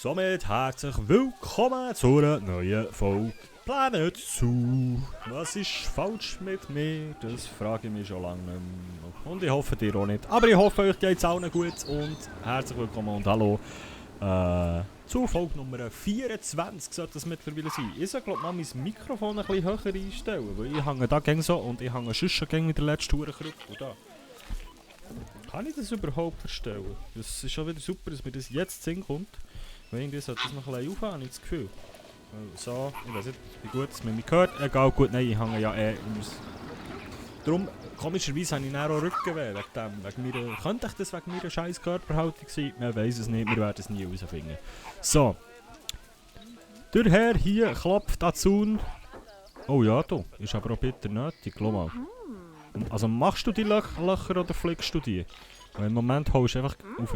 somit herzlich willkommen zu einer neuen Folge Planet Zoo. Was ist falsch mit mir? Das frage ich mich schon lange nicht mehr. Und ich hoffe dir auch nicht. Aber ich hoffe, euch geht es allen gut und herzlich willkommen und hallo zu Folge Nummer 24 sollte das mittlerweile sein. Ich sollte glaube mal mein Mikrofon ein bisschen höher einstellen, weil ich hänge da gäng so und ich hänge sonst schon gäng mit der letzten Hurenkrücke. Da. Kann ich das überhaupt verstellen? Das ist schon wieder super, dass mir das jetzt hinkommt. Weil irgendwie sollte das noch ein bisschen aufhören, habe ich das Gefühl. So, ich weiß nicht, wie gut es mir gehört. Egal, gut, nein, ich hänge ja Darum, komischerweise habe ich dann auch Rückenweh wegen dem. Könnte ich das wegen meiner scheiß Körperhaltung sein? Man weiß es nicht, wir werden es nie herausfinden. So. Der Herr hier klopft an die Zaun. Oh ja, du, ist aber auch bitter nötig, glaub mal. Also machst du die Löcher oder flickst du die? Weil im Moment holst du einfach auf.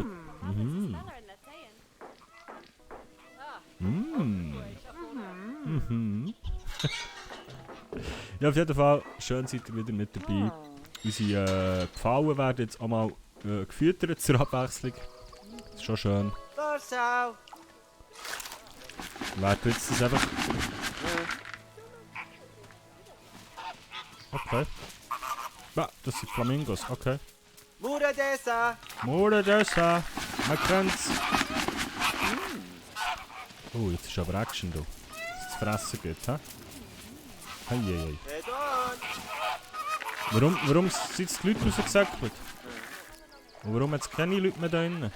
Ja, auf jeden Fall, schön seid ihr wieder mit dabei. Unsere Pfauen werden jetzt auch mal gefüttert zur Abwechslung. Das ist schon schön. Werden jetzt das einfach... Okay. Ja, das sind Flamingos, okay. Muradesa! Man kennt's! Oh, jetzt ist aber Action, du. Dass es zu fressen gibt, hä? Heieiei. Warum sind die Leute rausgesäckelt? Und warum hat es keine Leute mehr da drinnen?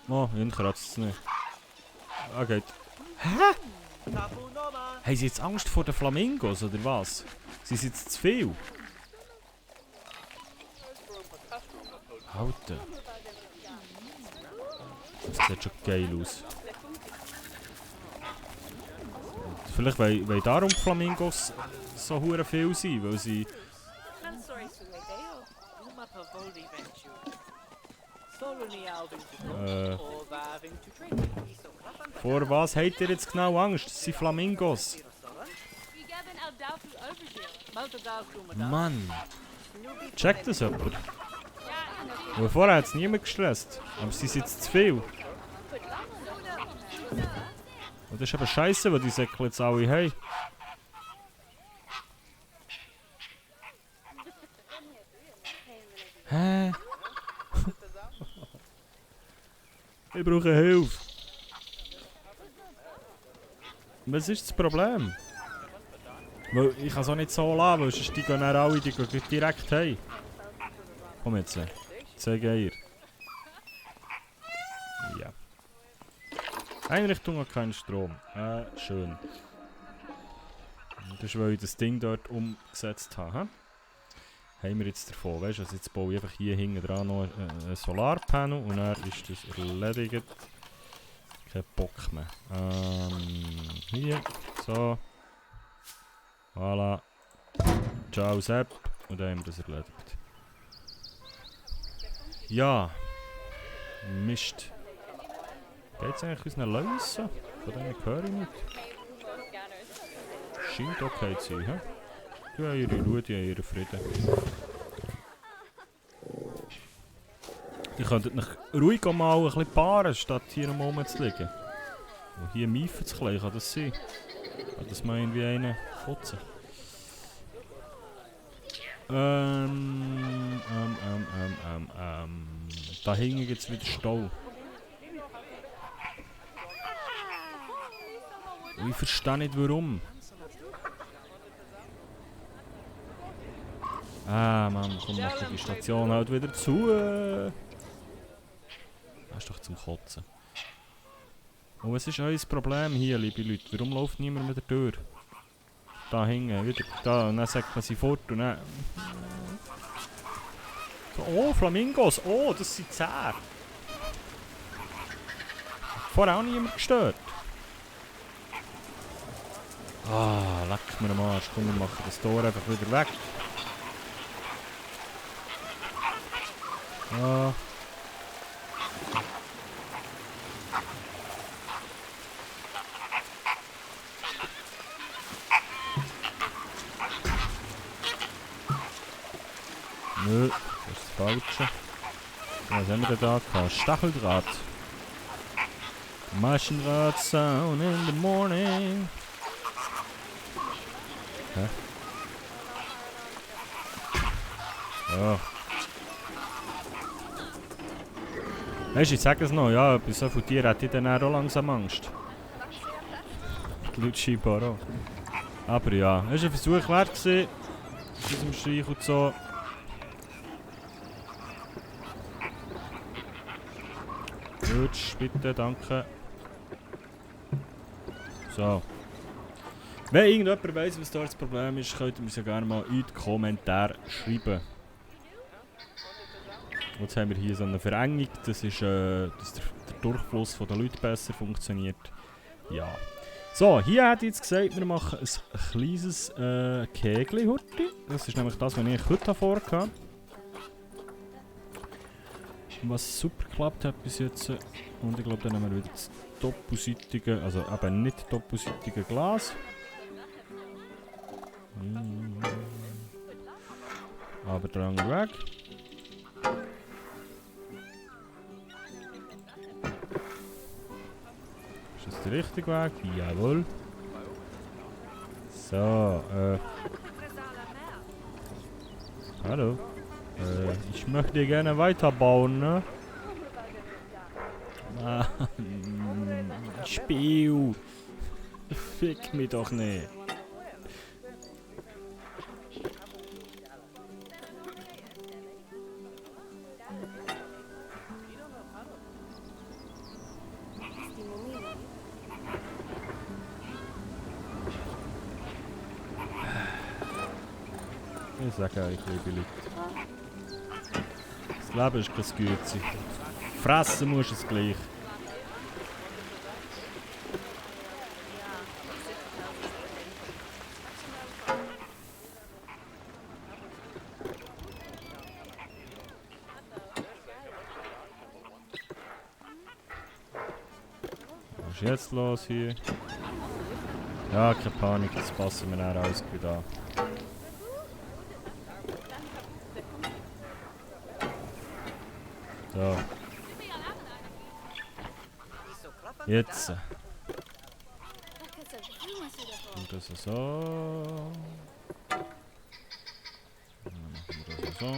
Oh, ihn kratzt es nicht. Ah, geht. Hä? Haben sie jetzt Angst vor den Flamingos, oder was? Sie sind jetzt zu viel? Alter. Das sieht schon geil aus. Vielleicht weil darum die Flamingos so hure viel sind, weil sie... Vor was habt ihr jetzt genau Angst? Das sind Flamingos. Mann! Checkt das jemand? Weil vorher hat es niemand gestresst, aber sie sind jetzt zu viel. Und das ist eben scheiße, weil die Säckchen jetzt alle haben. Hä? Ich brauche Hilfe. Was ist das Problem? Weil ich kann es auch nicht so lassen, weil sonst die gehen dann alle direkt heim. Komm jetzt. 2 Geier. Ja. Einrichtung hat keinen Strom. Schön. Das ist, weil ich das Ding dort umgesetzt habe. Haben wir jetzt davon. Weißt du, also jetzt baue ich einfach hier hinten dran noch ein Solarpanel und dann ist das erledigt. Kein Bock mehr. Hier. So. Voilà. Ciao Sepp. Und dann haben wir das erledigt. Ja. Mist. Geht's eigentlich unseren Läusen? Von denen höre ich nicht. Scheint okay zu sein, hä? Die haben ihre Ruhe, die haben ihren Frieden. Die könnten mich ruhig mal ein bisschen paaren, statt hier am Moment zu liegen. Und hier Meifen zu klein, kann das sein? Kann das mal irgendwie einen putzen? Da hinten gibt's wieder Stau. Und ich verstehe nicht warum. Mann, komm, mach die Station halt wieder zu. Das ist doch zum Kotzen. Und was ist euer Problem hier, liebe Leute? Warum läuft niemand mehr durch? Da hinten, wieder da, und dann sagt man sie fort und dann... Oh, Flamingos! Oh, das sind 10! Vorher auch niemand gestört. Leck mir am Arsch. Komm, wir machen das Tor einfach wieder weg. Nö, das ist das Falsche. Was haben wir denn da gehabt? Stacheldraht. Maschendraht sound in the morning. Hä? Ja. Weißt du, ich sage es noch, ja, bei so vielen Tieren hätte ich dann auch langsam Angst. Die Leute scheinbar auch. Aber ja, es war ein Versuch wert gewesen. Mit diesem Streich und so. Lutsch, bitte, danke. So. Wenn irgendjemand weiss, was da das Problem ist, könnt ihr mir ja gerne mal in die Kommentare schreiben. Jetzt haben wir hier so eine Verengung, das ist, dass der Durchfluss der Leute besser funktioniert. Ja. So, hier hat jetzt gesagt, wir machen ein kleines Kegel heute. Das ist nämlich das, was ich heute vorhatte. Was super geklappt hat bis jetzt. Und ich glaube, dann nehmen wir wieder das doppelseitige, also eben nicht doppelseitige Glas. Aber dran weg. Ist das der richtige Weg? Jawohl. So, hallo. Ich möchte gerne weiterbauen, ne? Mann, Spiel. Fick mich doch nicht. Ich sage euch, liebe Leute. Das Leben ist kein Güte. Fressen musst du es gleich. Was ist jetzt los hier? Ja, keine Panik, das passen wir dann alles gut an. So. Jetzt. Und das so. Dann machen wir das so.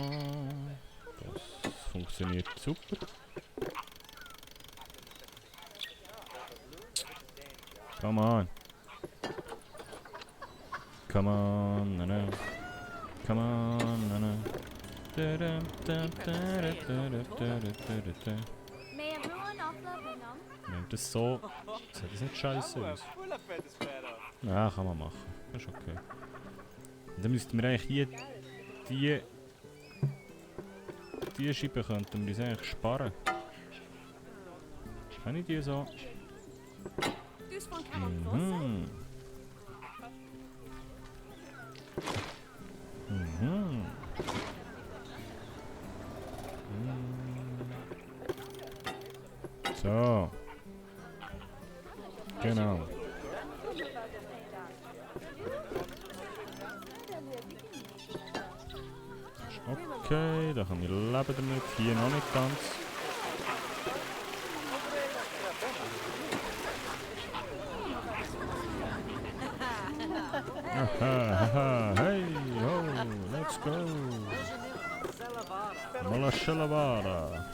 Das funktioniert super. Come on. Come on, no, no. Come on, no, no. Nehmt das so. Sieht das nicht scheiße aus? Ja, kann man machen. Das ist okay. Und dann müssten wir eigentlich hier die Scheibe könnten wir uns eigentlich sparen. Kann ich die so? Mhm. Mhm. So. Genau. Okay, da kann ich leben damit. Hier noch nicht ganz. Haha, hey, ho, let's go. Molashalavara.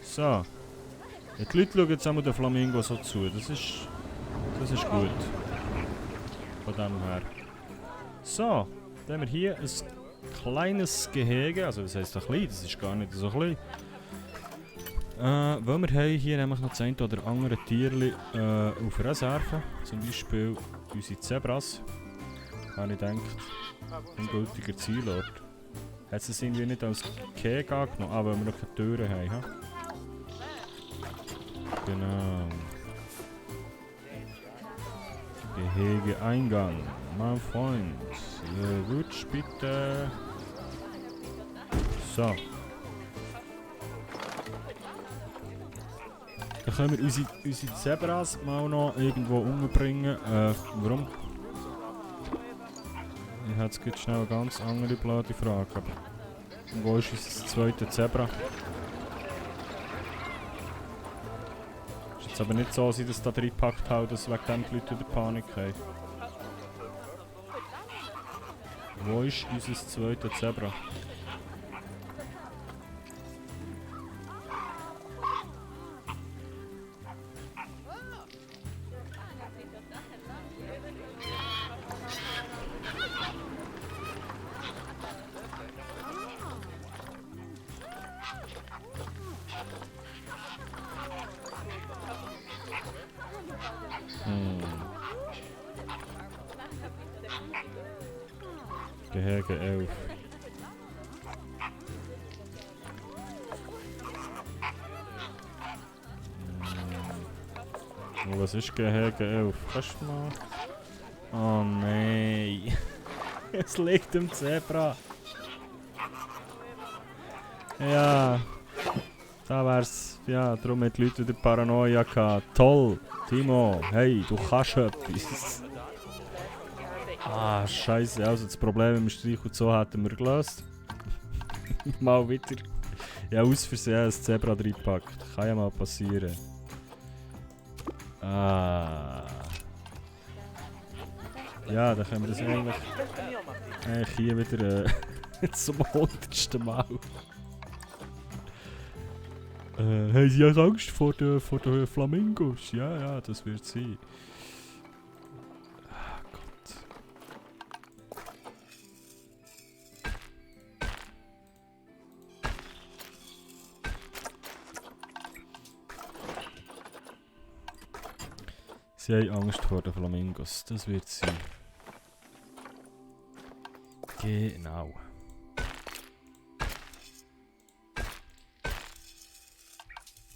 So. Die Leute schauen jetzt einmal den Flamingo so zu. Das ist gut. Von dem her. So. Dann haben wir hier ein kleines Gehege. Also das heisst ein klein, das ist gar nicht so klein. Weil wir haben hier nämlich noch das eine oder andere Tierchen auf Reserve. Zum Beispiel unsere Zebras. Habe ich gedacht, ein gültiger Zielort. Hat es irgendwie nicht als Gehege angenommen, weil wir noch keine Türen haben. Ha? Genau. Gehege-Eingang. Mein Freund. Rutsch bitte. So. Dann können wir unsere Zebras mal noch irgendwo umbringen. Warum? Ich habe jetzt schnell eine ganz andere blöde Frage. Aber Wo ist unser zweites Zebra? Ist jetzt aber nicht so, dass ich das da reingepackt habe, dass wegen dem die Leute wieder Panik haben. Wo ist unser zweites Zebra? Gehege 11. Was ist Gehege 11? Kannst du mal... Oh nein. Es liegt im Zebra. Ja. Da wär's... Ja, darum hat die Leute wieder Paranoia gehabt. Toll. Timo, hey, du kannst etwas. Ah, scheiße. Also das Problem im Streich und so hätten wir gelöst. Mal wieder. Ja, aus Versehen ein Zebra reingepackt. Kann ja mal passieren. Ah. Ja, dann können wir das eigentlich hier wieder zum 100. Mal. Haben Sie auch Angst vor den Flamingos? Ja, ja, das wird sein. Ah, Gott. Sie haben Angst vor den Flamingos, das wird sein. Genau.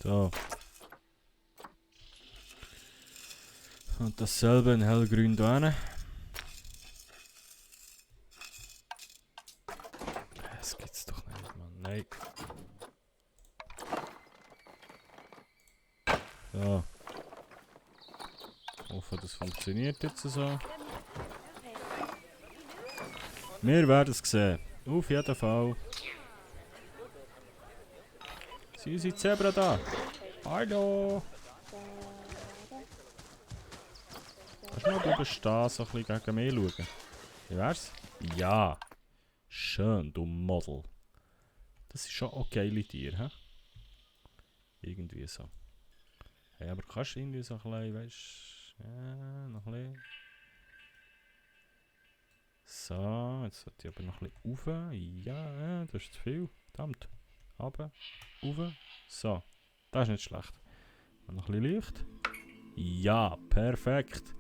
So. Und dasselbe in hellgrün da hinten. Das gibt's doch nicht, Mann. Nein. So. Ich hoffe, das funktioniert jetzt so. Wir werden es sehen. Auf jeden Fall. Sind unsere Zebra da? Hallo! Kannst du mal drüber stehen, so ein bisschen gegen mich schauen? Wie wär's? Ja! Schön, du Model. Das ist schon auch geile Tiere, hä? Irgendwie so. Hey, aber kannst du irgendwie so ein bisschen, weißt du, ja, noch ein bisschen. So, jetzt sollte ich aber noch ein bisschen rauf. Ja, das ist zu viel. Verdammt. Runter, rauf. So, das ist nicht schlecht. Und noch ein bisschen Licht. Ja, perfekt.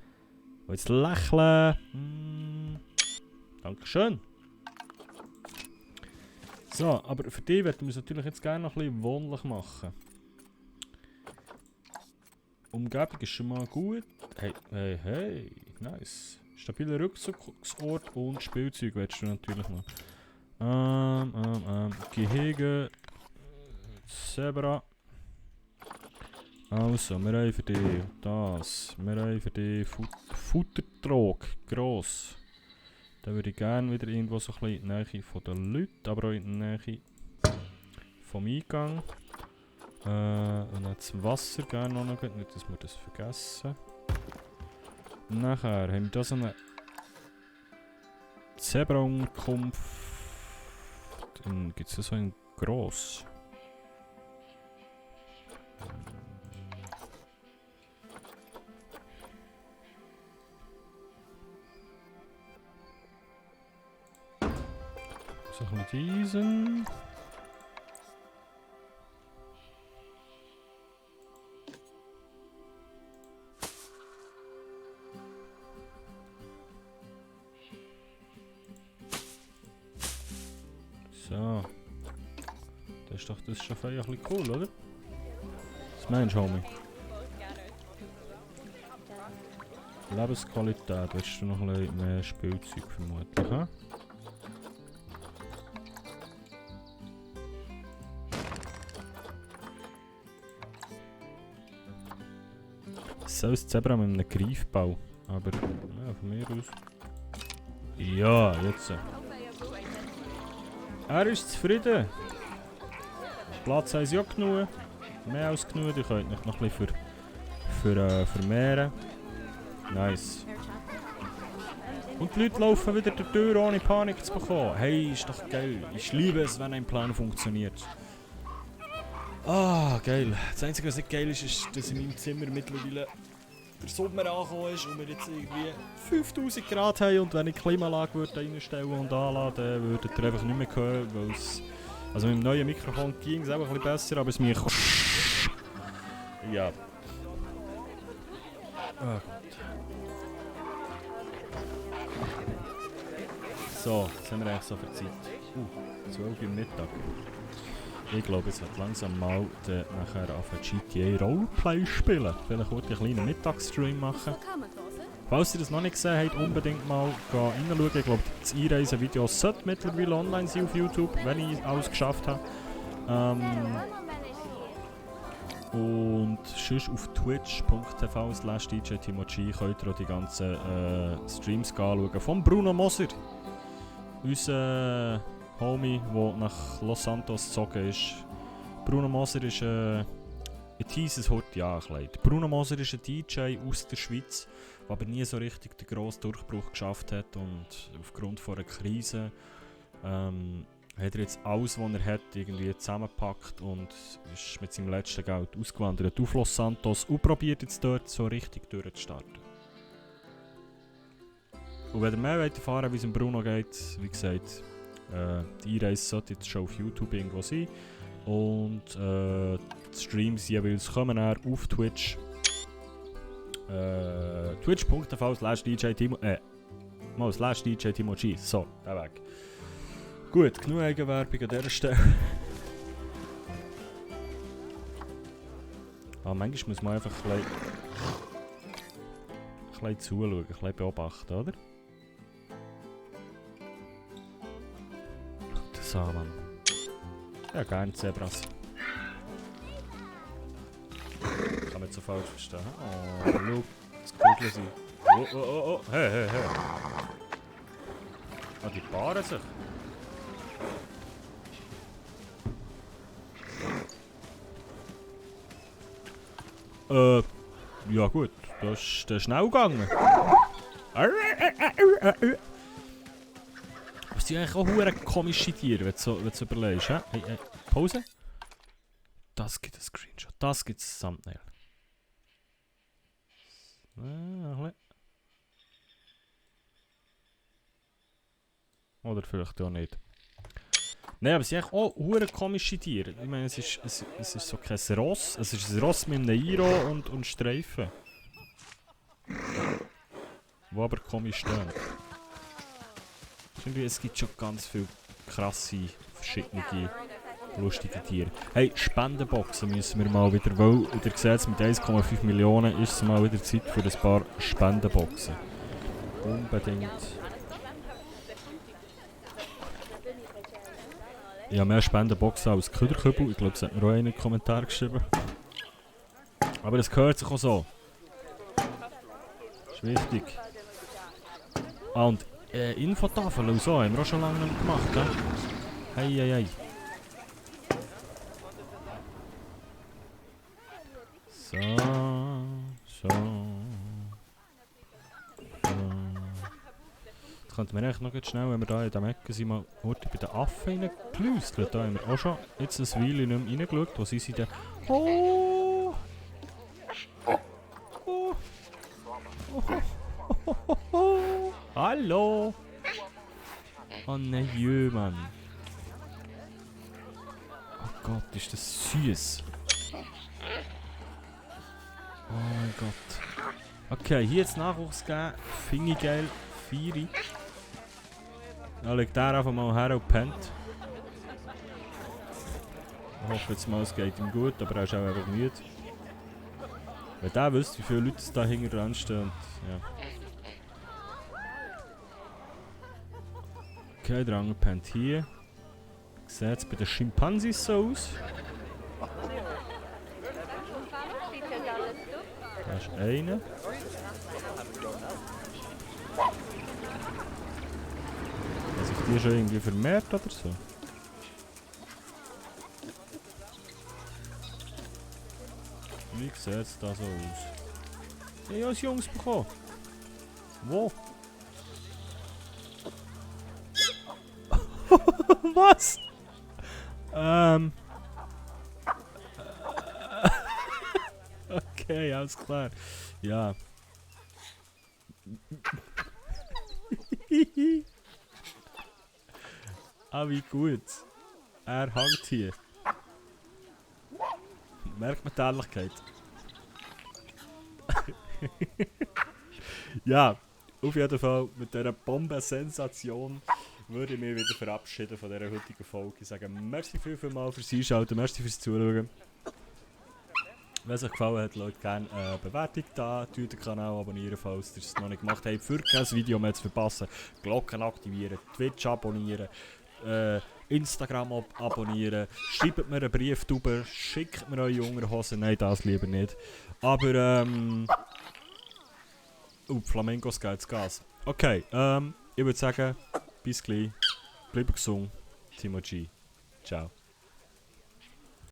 Und jetzt lächeln. Dankeschön. So, aber für dich würden wir es natürlich jetzt gerne noch ein bisschen wohnlich machen. Umgebung ist schon mal gut. Hey, hey, hey. Nice. Stabiler Rückzugsort und Spielzeug willst du natürlich noch. Gehege. Zebra. Also, wir haben für dich das. Wir haben für dich Futtertrog. Gross. Da würde ich gerne wieder irgendwo so ein bisschen in der Nähe von den Leuten, aber auch in der Nähe vom Eingang. Und das Wasser gerne noch, nicht dass wir das vergessen. Nachher haben wir da so eine Zebra-Unterkunft. Dann gibt es so ein gross. So ein bisschen diesen. So. Das ist schon ein bisschen cool, oder? Was meinst du, Homie? Lebensqualität, willst du noch ein bisschen mehr Spielzeug vermutlich, hä? So ein Zebra mit einem Greifbau. Aber, ja, von mir aus. Ja, jetzt. Er ist zufrieden. Platz haben sie auch genug. Mehr als genug. Ihr könnt euch noch ein bisschen vermehren. Nice. Und die Leute laufen wieder durch die Tür, ohne Panik zu bekommen. Hey, ist doch geil. Ich liebe es, wenn ein Plan funktioniert. Ah, geil. Das Einzige, was nicht geil ist, ist, dass in meinem Zimmer mittlerweile der Sommer angekommen ist und wir jetzt irgendwie 5000 Grad haben. Und wenn ich die Klimaanlage reinstellen und anladen würde, würdet ihr einfach nicht mehr hören, weil es... Also mit dem neuen Mikrofon ging es auch ein bisschen besser, aber es mir... Ja. Oh Gott. So, jetzt haben wir eigentlich so viel Zeit. 12 Uhr Mittag. Ich glaube, es wird langsam mal nachher auf GTA Roleplay spielen. Vielleicht wollte ich einen kleinen Mittagsstream machen. Falls ihr das noch nicht gesehen habt, unbedingt mal reinschauen. Ich glaube, das Einreisen-Video sollte mittlerweile online sein auf YouTube, wenn ich alles geschafft habe. Und sonst auf twitch.tv/DJTimochi könnt ihr auch die ganzen Streams anschauen. Von Bruno Moser, unser Homie, der nach Los Santos gezogen ist. Bruno Moser ist ich tease es heute ja angekleidet. Bruno Moser ist ein DJ aus der Schweiz, der aber nie so richtig den grossen Durchbruch geschafft hat. Und aufgrund von einer Krise hat er jetzt alles, was er hat, irgendwie zusammengepackt und ist mit seinem letzten Geld ausgewandert auf Los Santos und probiert jetzt dort so richtig durchzustarten. Und wenn ihr mehr erfahren wollt, wie es dem Bruno geht, wie gesagt, die Einreise sollte jetzt schon auf YouTube irgendwo sein. Und die Streams jeweils kommen dann auf Twitch. Twitch.tv/DJ So, der Weg. Gut, genug Eigenwerbung an dieser Stelle. Manchmal muss man einfach ein bisschen zuschauen, ein bisschen beobachten, oder? Das Mann. Ja, gerne Zebras. Kann man nicht so falsch verstehen. Oh, schau, das kugeln sie. Oh, hey. Ah, die paaren sich. Ja gut, das ist schnell gegangen. Aber es sind eigentlich auch hure komische Tiere, wenn du überlegst. Hey, Pause. Das gibt ein Screenshot, das gibt ein Thumbnail. Oder vielleicht auch nicht. Nein, aber es sind eigentlich auch hure komische Tiere. Ich meine, es ist so kein Ross. Es ist ein Ross mit einem Iro und Streifen. Wo aber komisch stehen. Es gibt schon ganz viele krasse, verschiedene, lustige Tiere. Hey, Spendenboxen müssen wir mal wieder, weil ihr seht, mit 1,5 Millionen ist es mal wieder Zeit für ein paar Spendenboxen. Unbedingt. Ich habe mehr Spendenboxen als Köderkübel. Ich glaube, das hat mir auch einer in den Kommentaren geschrieben. Aber das gehört sich auch so. Das ist wichtig. Ah, und Infotafel und so haben wir auch schon lange nicht gemacht, gell? Hey. So. Jetzt könnten wir eigentlich noch schnell, wenn wir da in der Ecke sind, mal heute bei den Affen reingelüstert. Da haben wir auch schon jetzt eine Weile nicht mehr reingeschaut. Wo sind sie denn? Oh! Hallo! Oh nein, Mann. Oh Gott, ist das süß. Oh mein Gott. Okay, hier jetzt Nachwuchs geben. Finde ich geil. Feieri. Da liegt der einfach mal her und pennt. Ich hoffe jetzt mal, es geht ihm gut, aber er ist auch einfach müde. Wenn der wüsste, wie viele Leute da hinten dran stehen. Ja. Okay, der andere pennt hier. Sieht es bei den Schimpansis so aus? Da ist einer. Hat sich die schon irgendwie vermehrt oder so? Wie sieht es da so aus? Ich habe ein Jungs bekommen. Wo? Was? Okay, alles klar. Ja. Ah, wie gut. Er hängt hier. Merkt man die Ähnlichkeit? Ja, auf jeden Fall mit dieser Bombensensation würde ich mich wieder verabschieden von dieser heutigen Folge. Ich sage merci vielmals fürs Einschalten, merci fürs Zuschauen. Wenn es euch gefallen hat, lasst gerne eine Bewertung da, den Kanal abonnieren, falls ihr es noch nicht gemacht habt, für kein Video mehr zu verpassen. Glocken aktivieren, Twitch abonnieren, Instagram abonnieren, schreibt mir einen Brief drüber, schickt mir eure Unterhosen, nein, das lieber nicht. Aber Flamingos geht's Gas. Okay, ich würde sagen, bis gleich, bleibt gesund, Timo G. Ciao.